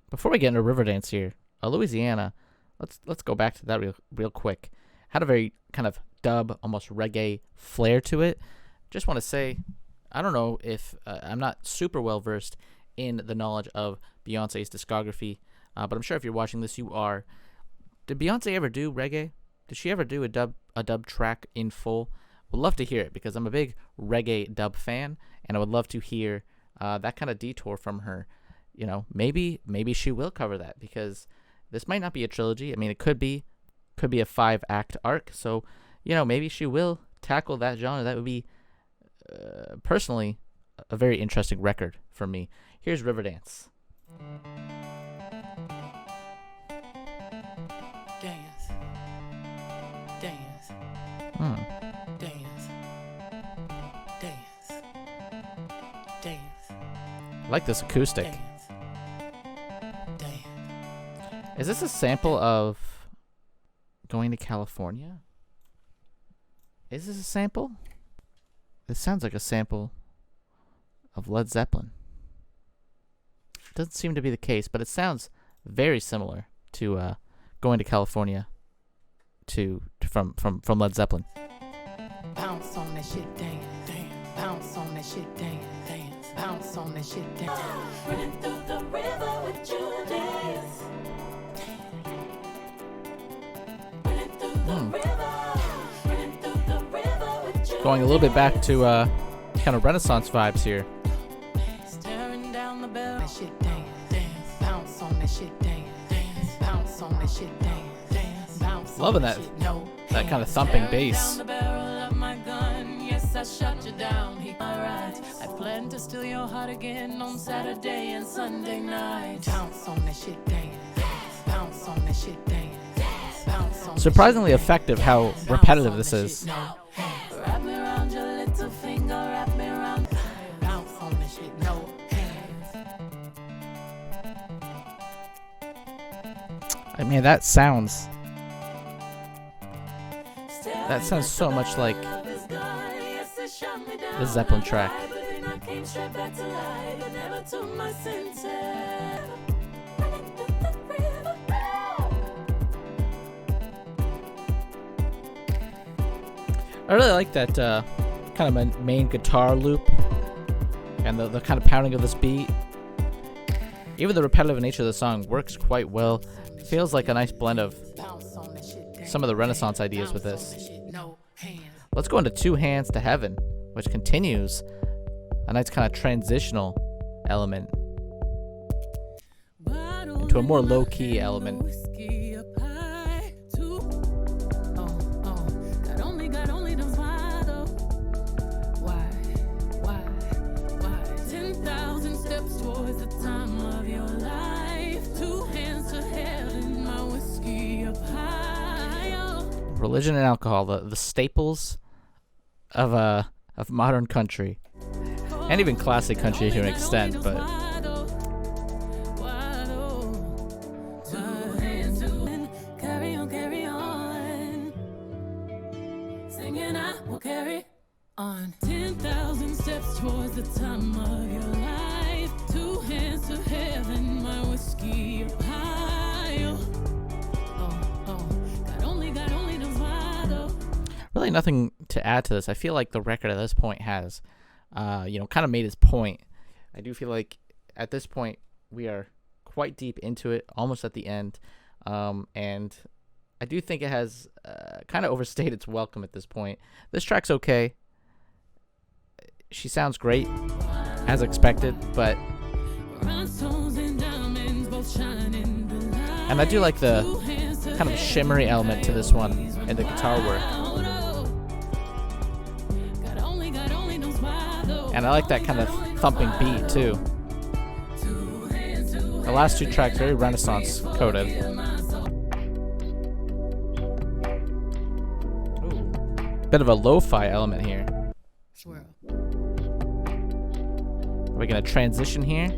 Before we get into Riverdance here, Louisiana, let's go back to that real quick. Had a very kind of dub, almost reggae flair to it. Just want to say, I don't know if I'm not super well versed in the knowledge of Beyonce's discography, but I'm sure if you're watching this, you are. Did Beyonce ever do reggae? Did she ever do a dub track in full? Would love to hear it because I'm a big reggae dub fan, and I would love to hear that kind of detour from her. You know, maybe she will cover that because this might not be a trilogy. I mean, it could be a 5-act arc. So, you know, maybe she will tackle that genre. That would be personally a very interesting record for me. Here's Riverdance. Dance. Dance. Dance. Dance. Dance. I like this acoustic. Dance. Is this a sample of Going to California? Is this a sample? This sounds like a sample of Led Zeppelin. Doesn't seem to be the case, but it sounds very similar to Going to California from Led Zeppelin. Bounce on that shit, dance, dance. Bounce on that shit, dance, dance. Bounce on that shit, dance. Running through the river with you, dance. Going a little bit back to kind of Renaissance vibes here. Staring down the barrel, that shit, dance, dance. Bounce on that shit, dance, dance. Bounce on that shit, dance, dance. Bounce. Loving that kind of thumping bass. Down the barrel of my gun, yes, I shot you down. Alright, I plan to steal your heart again on Saturday and Sunday night. Bounce on that shit, dance, dance. Bounce on that shit, dance. Surprisingly effective how repetitive this is. Wrap me around your little finger, wrap me around. Bounce on the shit, no hands. I mean, that sounds so much like the Zeppelin track. I really like that kind of main guitar loop and the kind of pounding of this beat. Even the repetitive nature of the song works quite well. It feels like a nice blend of some of the Renaissance ideas with this. Let's go into Two Hands to Heaven, which continues a nice kind of transitional element into a more low-key element. Religion and alcohol, the staples of modern country, and even classic country to an extent. But carry on, singing I will carry on. 10,000 steps towards the time of your life. 2 hands to heaven, my whiskey up high. Really nothing to add to this. I feel like the record at this point has, kind of made its point. I do feel like at this point we are quite deep into it, almost at the end, and I do think it has kind of overstayed its welcome at this point. This track's okay. She sounds great, as expected, but... And I do like the kind of shimmery element to this one and the guitar work. And I like that kind of thumping beat too. The last 2 tracks very Renaissance coded. Ooh. Bit of a lo-fi element here. We're gonna transition here.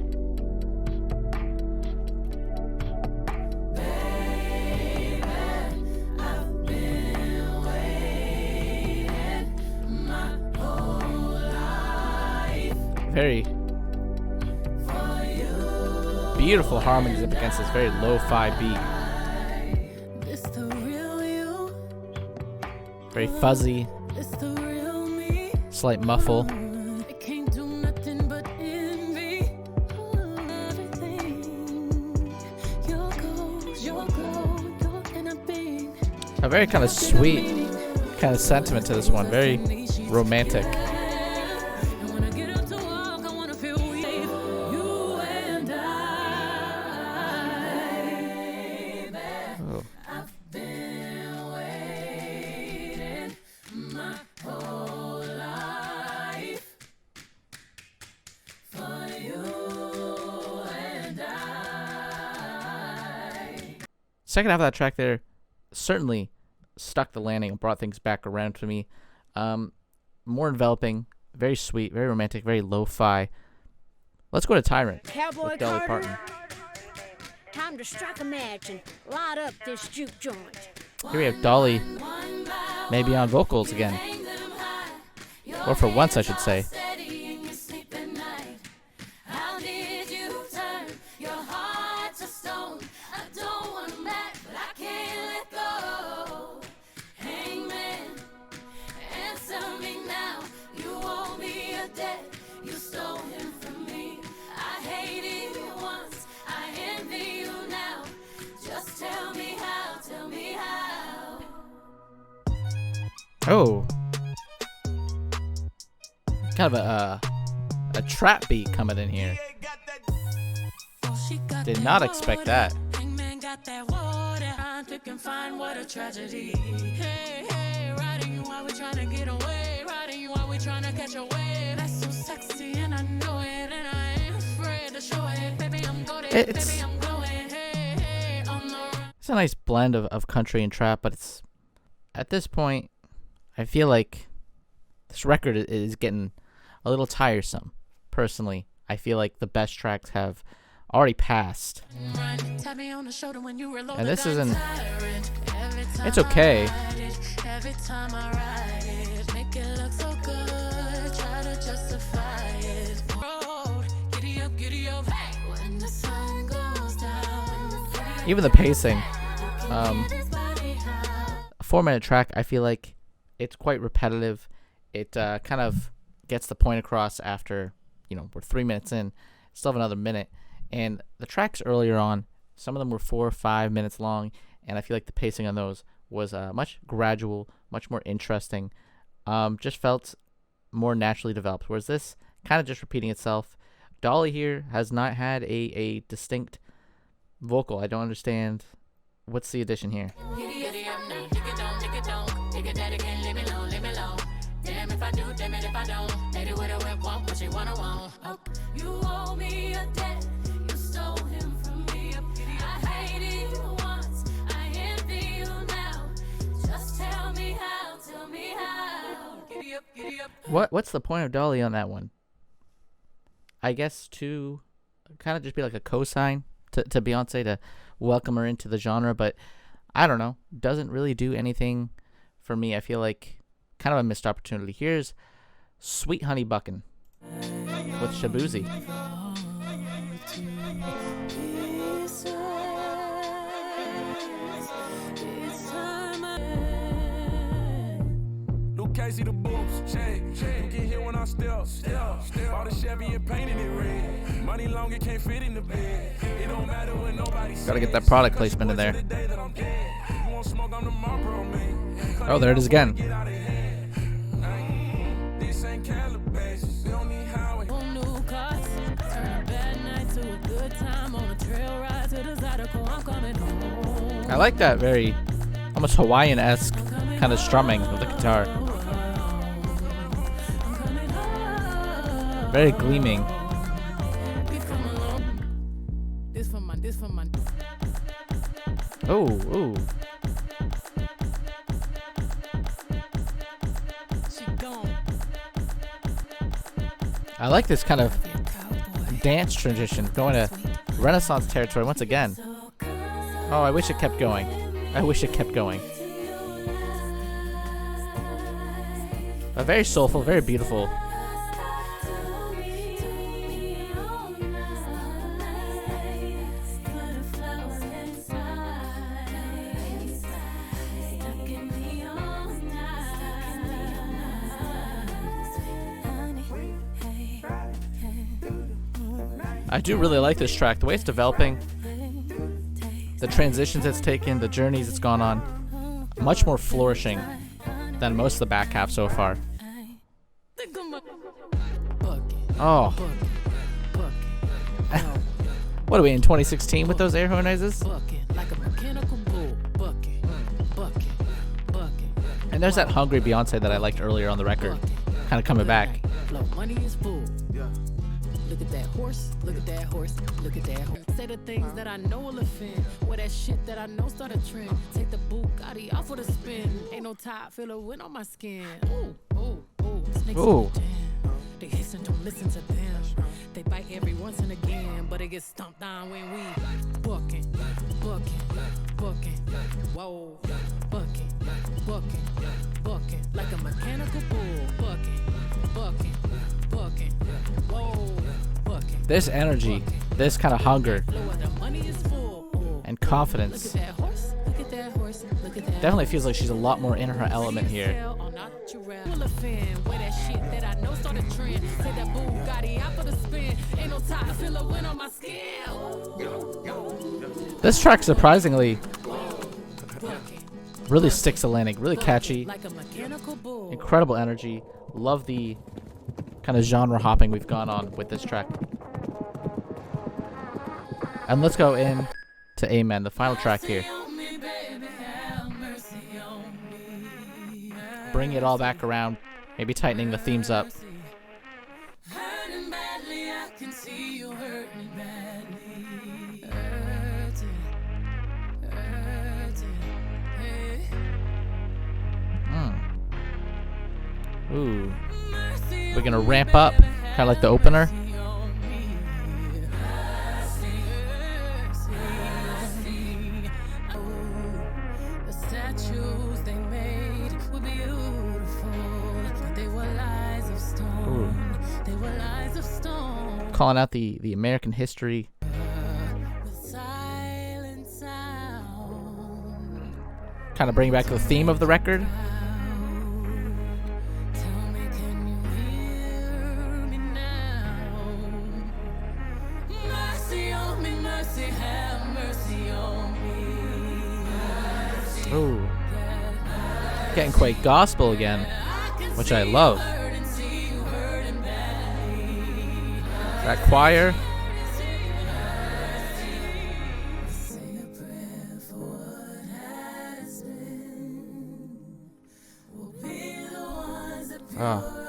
Very beautiful harmonies up against this very lo-fi beat. This the real you. Very fuzzy, This the real me. slight muffle. I can't do nothing but envy. Everything. Your goals, your glow, your inner being. A very kind of sweet kind of sentiment to this one. Very romantic. And when I get up to walk, I wanna feel we. You and I. Oh. I've been waiting my whole life for you and I. Second half of that track there certainly stuck the landing and brought things back around to me. More enveloping, very sweet, very romantic, very lo-fi. Let's go to Tyrant Cowboy with Dolly Carter. Parton. Time to strike a match and light up this juke joint. Here we have Dolly, maybe on vocals again. Or for once, I should say. How did you turn your heart to stone? I don't want him back, but I can't let go. Hangman, answer me now. You owe me a debt. You stole him from me. I hated you once. I envy you now. Just tell me how. Tell me how. Oh. Kind of a trap beat coming in here. Did not expect that. Hangman got that water. I'm thinking, find what a tragedy. Hey, hey, riding you while we trying to get away. Riding you while we trying to catch a wave. That's so sexy and I know it. And I ain't afraid to show it. Baby, I'm goated. It's- Baby, I'm glowing. Hey, hey, on the run. It's a nice blend of country and trap, but it's at this point, I feel like this record is getting a little tiresome. Personally, I feel like the best tracks have already passed. Run, tap me on the shoulder when you reload And the this gun. isn't- Tyrant. Every time it's okay. I ride it, every time I ride it, make it look so good. Try to justify it. Road, giddy up, hey. When the sun goes down, Even the pacing. get his body high. A 4-minute track, I feel like it's quite repetitive. It kind of gets the point across after, we're 3 minutes in, still have another minute. And the tracks earlier on, some of them were 4 or 5 minutes long, and I feel like the pacing on those was much gradual, much more interesting. Just felt more naturally developed, whereas this kind of just repeating itself. Dolly here has not had a distinct vocal. I don't understand. What's the addition here? Giddy up now, dig it don't, dig it daddy can't leave me alone, leave me alone. Damn if I do, damn it if I don't. Lady with a whip, want what she wanna want. Oh, you owe me a debt, you stole him from me. I hated you once, I envy you now. Just tell me how, Giddy up. What's the point of Dolly on that one? I guess to kind of just be like a cosign to Beyonce to welcome her into the genre, but I don't know. Doesn't really do anything for me. I feel like kind of a missed opportunity. Here's Sweet Honey Buckin' with Shabuzi. Luke Casey the boobs, shake. You get hit when I step. All the Chevy and painted it red. Money long, it can't fit in the bed. It don't matter when nobody Gotta get that product placement in there. You want smoke, I'm the Marlboro man. Oh, there it is again. This ain't Calabasas. We don't need highway. On new cars, turn a bad night to a good time on a trail ride to the Zydeco. I'm coming home. I like that very almost Hawaiian-esque kind of strumming of the guitar. Very gleaming. This for my. Oh. She gone. I like this kind of dance transition, going to Renaissance territory once again. Oh, I wish it kept going. I wish it kept going. But very soulful, very beautiful. I do really like this track, the way it's developing, the transitions it's taken, the journeys it's gone on. Much more flourishing than most of the back half so far. Oh. What are we in 2016 with those air horn noises? And there's that hungry Beyonce that I liked earlier on the record, kind of coming back. Look at that horse, look at that horse, look at that horse. Say the things that I know will offend. Wear that shit that I know start a trend. Take the Bugatti off for the spin. Ain't no top filler win on my skin. Ooh, ooh, ooh. Snakes Ooh. in the jam. They hiss and don't listen to them. They bite every once and again, but it gets stomped down when we bucking, bucking, bucking. Whoa, bucking, bucking, bucking. Like a mechanical bull. Bucking, bucking, bucking. Whoa. This energy, this kind of hunger and confidence. Definitely feels like she's a lot more in her element here. This track surprisingly really sticks the landing, really catchy, incredible energy. Love the kind of genre hopping we've gone on with this track. And let's go in to Amen, the final track here. Bring it all back around, maybe tightening the themes up. Ooh. We're gonna ramp up, kind of like the opener. Calling out the American history. Kind of bringing back the theme of the record. Ooh. Getting quite gospel again, which I love. That choir. Oh.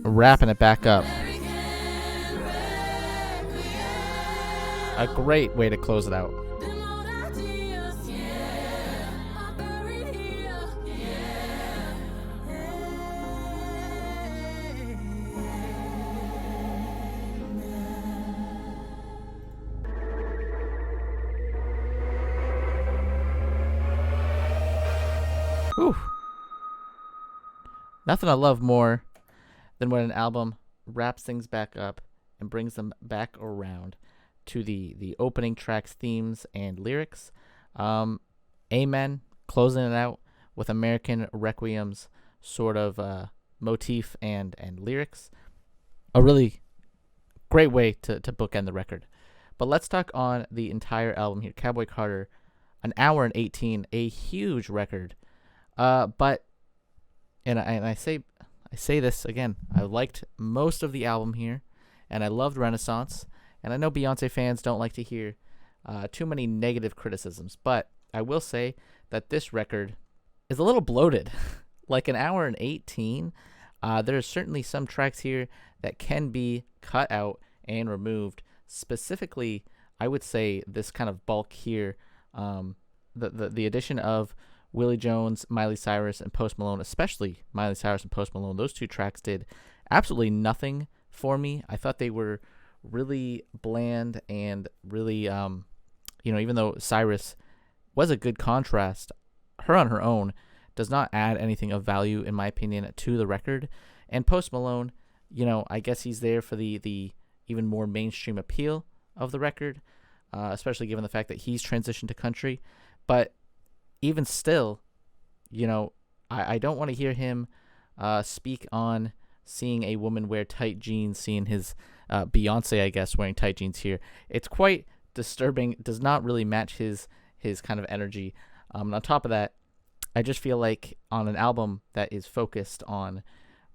Wrapping it back up. A great way to close it out. Whew. Nothing I love more than when an album wraps things back up and brings them back around to the opening track's themes and lyrics. Amen, closing it out with American Requiem's sort of motif and lyrics. A really great way to bookend the record. But let's talk on the entire album here. Cowboy Carter, an hour and 18, a huge record. But I say this again, I liked most of the album here, and I loved Renaissance, and I know Beyonce fans don't like to hear too many negative criticisms, but I will say that this record is a little bloated. Like an hour and 18, there are certainly some tracks here that can be cut out and removed. Specifically, I would say this kind of bulk here, the addition of Willie Jones, Miley Cyrus, and Post Malone, especially Miley Cyrus and Post Malone. Those two tracks did absolutely nothing for me. I thought they were really bland and really, even though Cyrus was a good contrast, her on her own does not add anything of value, in my opinion, to the record. And Post Malone, I guess he's there for the even more mainstream appeal of the record, especially given the fact that he's transitioned to country. But even still, I don't want to hear him speak on seeing a woman wear tight jeans, seeing his Beyonce, I guess, wearing tight jeans here. It's quite disturbing. It does not really match his kind of energy. And on top of that, I just feel like on an album that is focused on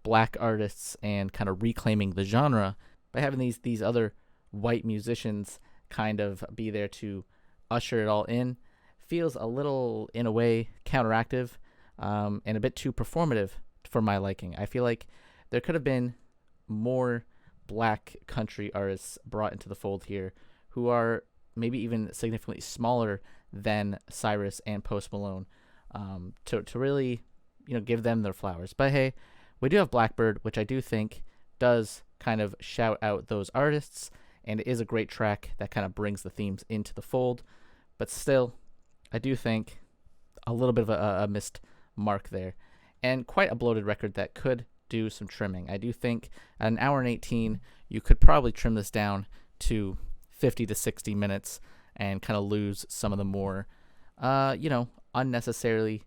black artists and kind of reclaiming the genre, by having these other white musicians kind of be there to usher it all in, feels a little, in a way, counteractive, and a bit too performative for my liking. I feel like there could have been more black country artists brought into the fold here who are maybe even significantly smaller than Cyrus and Post Malone, to really, give them their flowers. But hey, we do have Blackbird, which I do think does kind of shout out those artists, and it is a great track that kind of brings the themes into the fold. But still, I do think a little bit of a missed mark there, and quite a bloated record that could do some trimming. I do think at an hour and 18, you could probably trim this down to 50 to 60 minutes and kind of lose some of the more, unnecessarily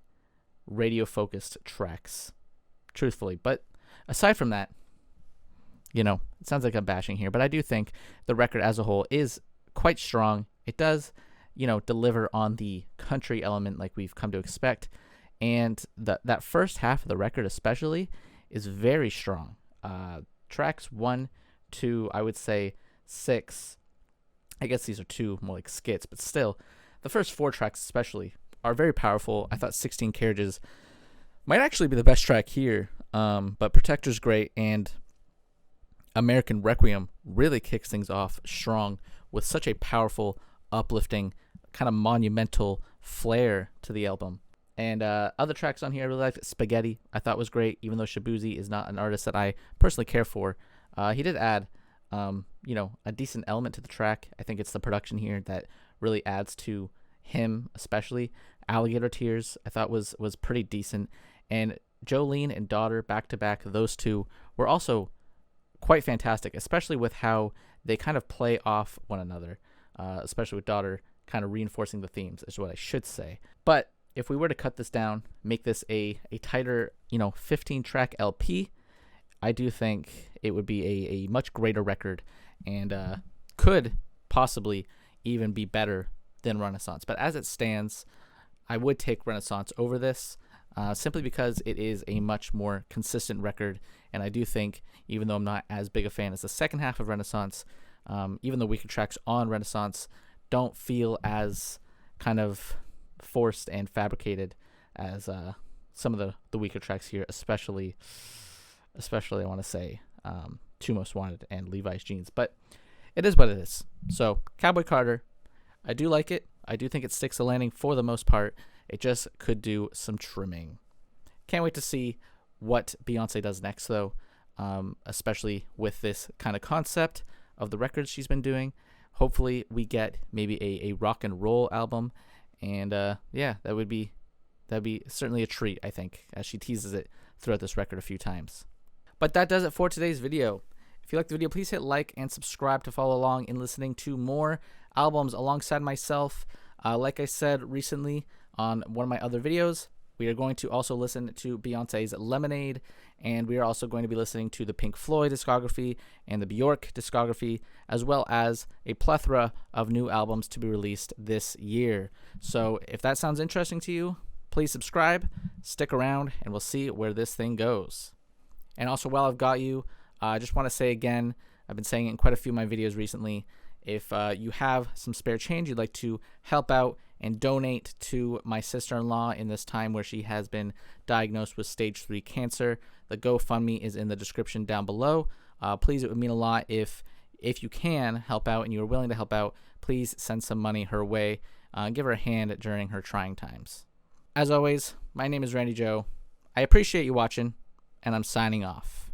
radio-focused tracks, truthfully. But aside from that, it sounds like I'm bashing here, but I do think the record as a whole is quite strong. It does, deliver on the country element like we've come to expect. And that first half of the record especially is very strong. Tracks 1 to, I would say, 6, I guess these are 2 more like skits, but still, the first 4 tracks especially are very powerful. I thought 16 Carriages might actually be the best track here, but Protector's great, and American Requiem really kicks things off strong with such a powerful, uplifting, kind of monumental flair to the album. And other tracks on here I really liked. Spaghetti I thought was great, even though Shabuzi is not an artist that I personally care for. He did add, a decent element to the track. I think it's the production here that really adds to him, especially. Alligator Tears I thought was pretty decent. And Jolene and Daughter, back-to-back, those two were also quite fantastic, especially with how they kind of play off one another, especially with Daughter kind of reinforcing the themes, is what I should say. But if we were to cut this down, make this a tighter, 15-track LP, I do think it would be a much greater record and could possibly even be better than Renaissance. But as it stands, I would take Renaissance over this, simply because it is a much more consistent record. And I do think, even though I'm not as big a fan as the second half of Renaissance, even the weaker tracks on Renaissance don't feel as kind of forced and fabricated as some of the weaker tracks here, especially I want to say Two Most Wanted and Levi's Jeans. But it is what it is. So Cowboy Carter, I do like it. I do think it sticks the landing for the most part. It just could do some trimming. Can't wait to see what Beyonce does next, though, especially with this kind of concept of the records she's been doing. Hopefully we get maybe a rock and roll album, and that'd be certainly a treat, I think, as she teases it throughout this record a few times. But that does it for today's video. If you liked the video, please hit like and subscribe to follow along in listening to more albums alongside myself. Like I said recently on one of my other videos, we are going to also listen to Beyonce's Lemonade, and we are also going to be listening to the Pink Floyd discography and the Bjork discography, as well as a plethora of new albums to be released this year. So if that sounds interesting to you, please subscribe, stick around, and we'll see where this thing goes. And also, while I've got you, I just want to say again, I've been saying it in quite a few of my videos recently, if you have some spare change you'd like to help out and donate to my sister-in-law in this time where she has been diagnosed with stage 3 cancer, the GoFundMe is in the description down below. Please, it would mean a lot if you can help out and you are willing to help out. Please send some money her way and give her a hand during her trying times. As always, my name is Randy Joe. I appreciate you watching, and I'm signing off.